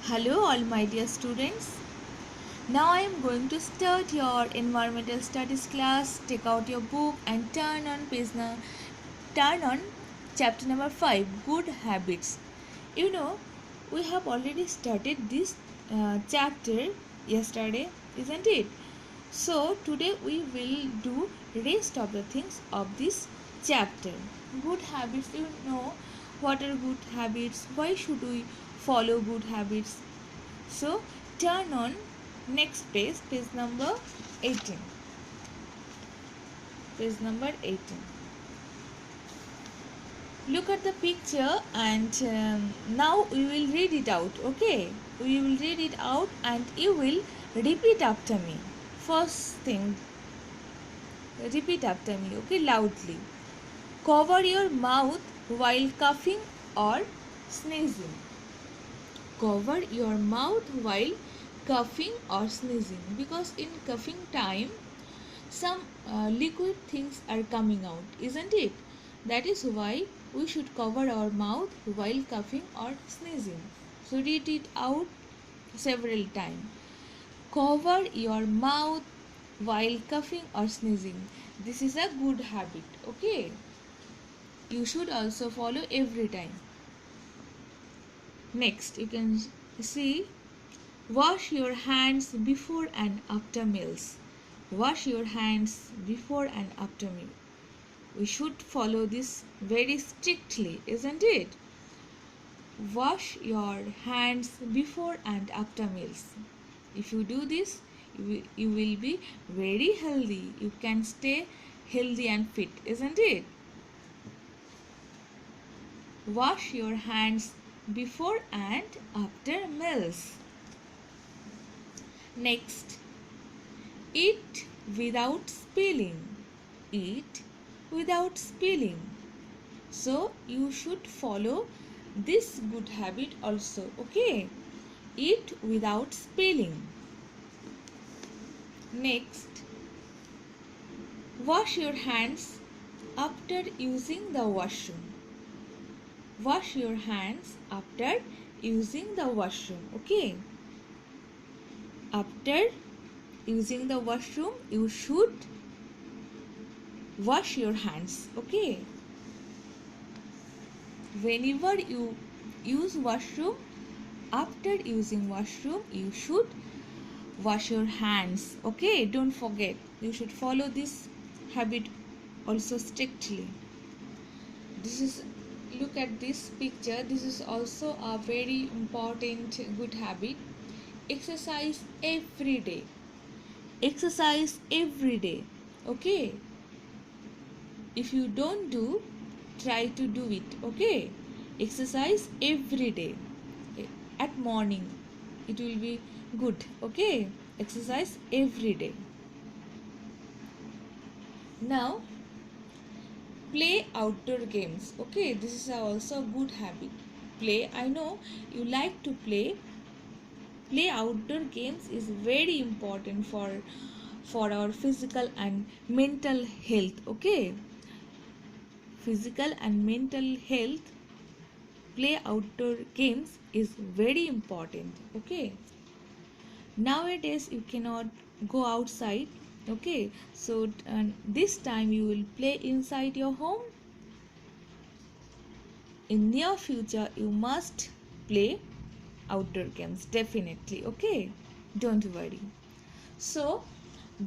Hello all my dear students. Now I am going to start your environmental studies class. Take out your book and turn on chapter number 5, good habits. You know, we have already started this chapter yesterday, isn't it? So today we will do rest of the things of this chapter. Good habits, you know what are good habits, why should we follow good habits. So turn on next page, page number 18. Page number 18. Look at the picture and now we will read it out, okay? We will read it out and you will repeat after me. First thing, repeat after me, okay, loudly. Cover your mouth while coughing or sneezing. Cover your mouth while coughing or sneezing, because in coughing time some liquid things are coming out, isn't it? That is why we should cover our mouth while coughing or sneezing. So read it out several times. Cover your mouth while coughing or sneezing. This is a good habit, okay? You should also follow every time. Next, you can see, wash your hands before and after meals. Wash your hands before and after meal. We should follow this very strictly, isn't it? Wash your hands before and after meals. If you do this, you will be very healthy. You can stay healthy and fit, isn't it? Wash your hands before and after meals. Next, eat without spilling. Eat without spilling. So you should follow this good habit also, okay? Eat without spilling. Next, wash your hands after using the washroom. Wash your hands after using the washroom, okay? After using the washroom, you should wash your hands, okay? Whenever you use washroom, after using washroom, you should wash your hands, okay? Don't forget, you should follow this habit also strictly. This is, look at this picture, this is also a very important good habit. Exercise every day. Exercise every day, okay? If you don't do, try to do it, okay? Exercise every day. At morning, it will be good, okay? Exercise every day. Now, play outdoor games, okay? This is also a good habit. Play, I know you like to play. Play outdoor games is very important for our physical and mental health, okay? Physical and mental health, play outdoor games is very important, okay? Nowadays you cannot go outside, okay? So this time you will play inside your home. In near future you must play outdoor games, definitely, okay? Don't worry. So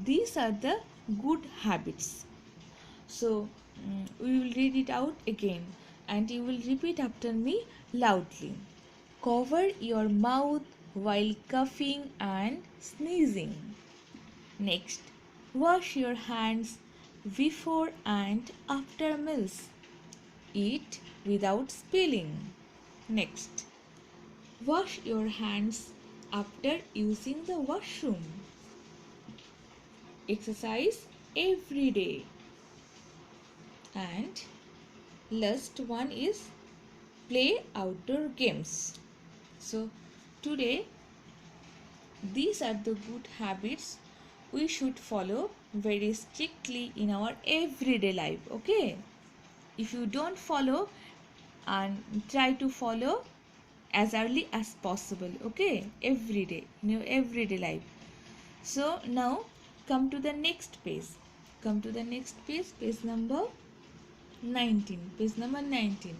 these are the good habits. So we will read it out again and you will repeat after me loudly. Cover your mouth while coughing and sneezing. Next, wash your hands before and after meals. Eat without spilling. Next, wash your hands after using the washroom. Exercise every day. And last one is play outdoor games. So today these are the good habits we should follow very strictly in our everyday life, okay? If you don't follow and try to follow as early as possible. Okay, every day, in your everyday life. So now come to the next page. Come to the next page, page number 19. Page number 19.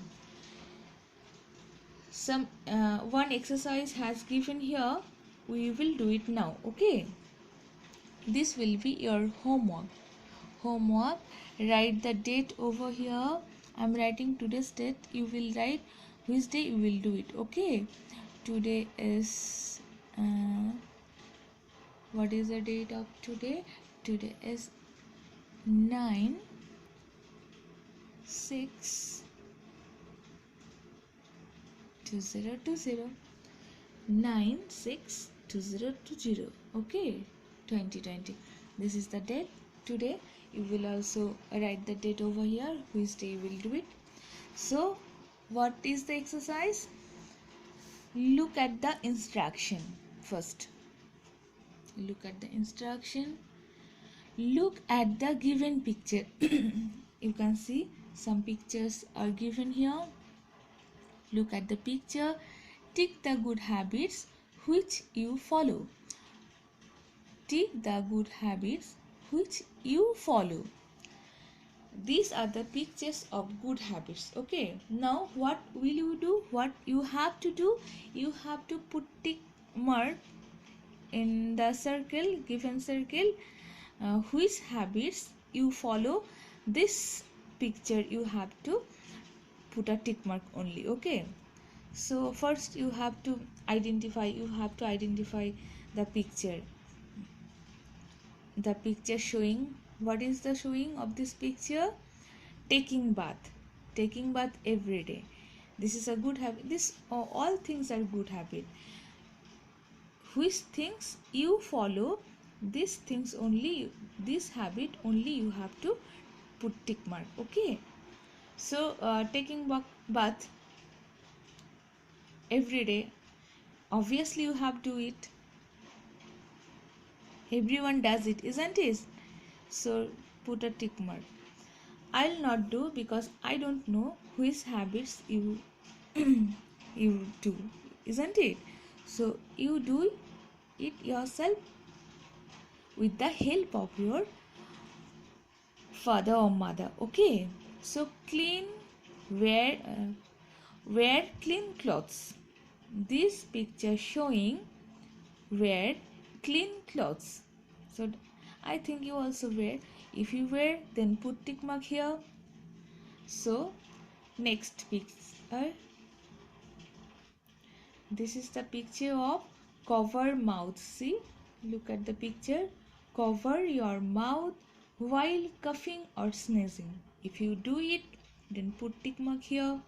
Some one exercise has given here. We will do it now. Okay. This will be your homework. Homework. Write the date over here. I'm writing today's date. You will write which day you will do it. Okay. Today is what is the date of today? Today is 9/6/2020. 9/6/2020. Okay, 2020. This is the date today. You will also write the date over here, which day you will do it. So what is the exercise? Look at the instruction first. Look at the instruction. Look at the given picture. You can see some pictures are given here. Look at the picture. Tick the good habits which you follow. Tick the good habits which you follow. These are the pictures of good habits. Okay, now what will you do? What you have to do? You have to put tick mark in the circle, given circle, which habits you follow. This picture you have to put a tick mark only. Okay, so first you have to identify the picture. The picture showing, what is the showing of this picture? Taking bath every day. This is a good habit. This all things are good habit. Which things you follow, these things only, this habit only you have to put tick mark. Okay, so taking bath every day, obviously you have to do it. Everyone does it, isn't it? So put a tick mark. I'll not do because I don't know which habits you you do, isn't it? So you do it yourself with the help of your father or mother. Okay, so wear clean clothes. This picture showing wear clean clothes. So I think you also wear. If you wear, then put tick mark here. So next picture. This is the picture of cover mouth. See, look at the picture. Cover your mouth while coughing or sneezing. If you do it, then put tick mark here.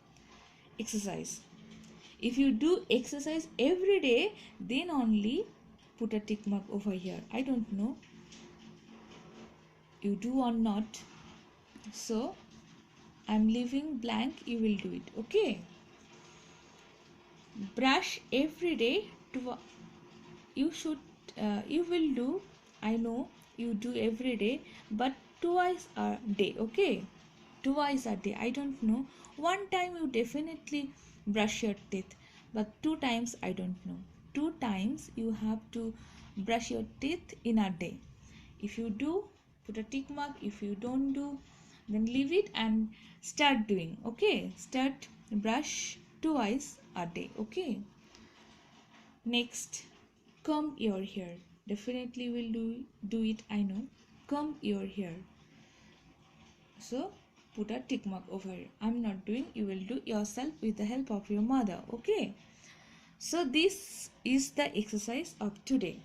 Exercise. If you do exercise every day, then only put a tick mark over here. I don't know you do or not. So I'm leaving blank. You will do it. Okay. Brush every day. You will do. I know you do every day, but twice a day. Okay, twice a day. I don't know. One time you definitely brush your teeth, but 2 times I don't know. 2 times you have to brush your teeth in a day. If you do, put a tick mark. If you don't do, then leave it and start doing. Okay, start brush twice a day. Okay. Next, comb your hair. Definitely will do it. I know. Comb your hair. So put a tick mark over here. I'm not doing. You will do yourself with the help of your mother. Okay. So this is the exercise of today.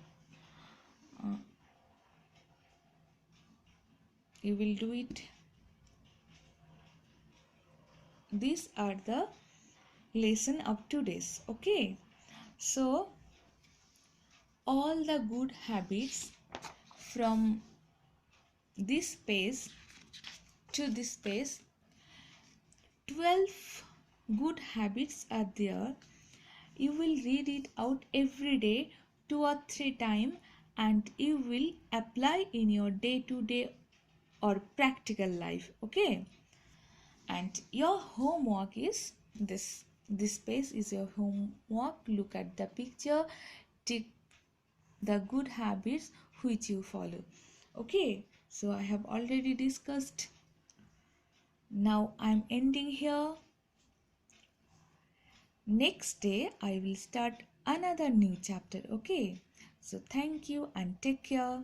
You will do it. These are the lesson of today's. Okay. So all the good habits from this page to this page, 12 good habits are there. You will read it out every day 2 or 3 times, and you will apply in your day-to-day or practical life. Okay, and your homework is this. This space is your homework. Look at the picture, tick the good habits which you follow. Okay, so I have already discussed. Now I'm ending here. Next day I will start another new chapter. Okay, so thank you and take care.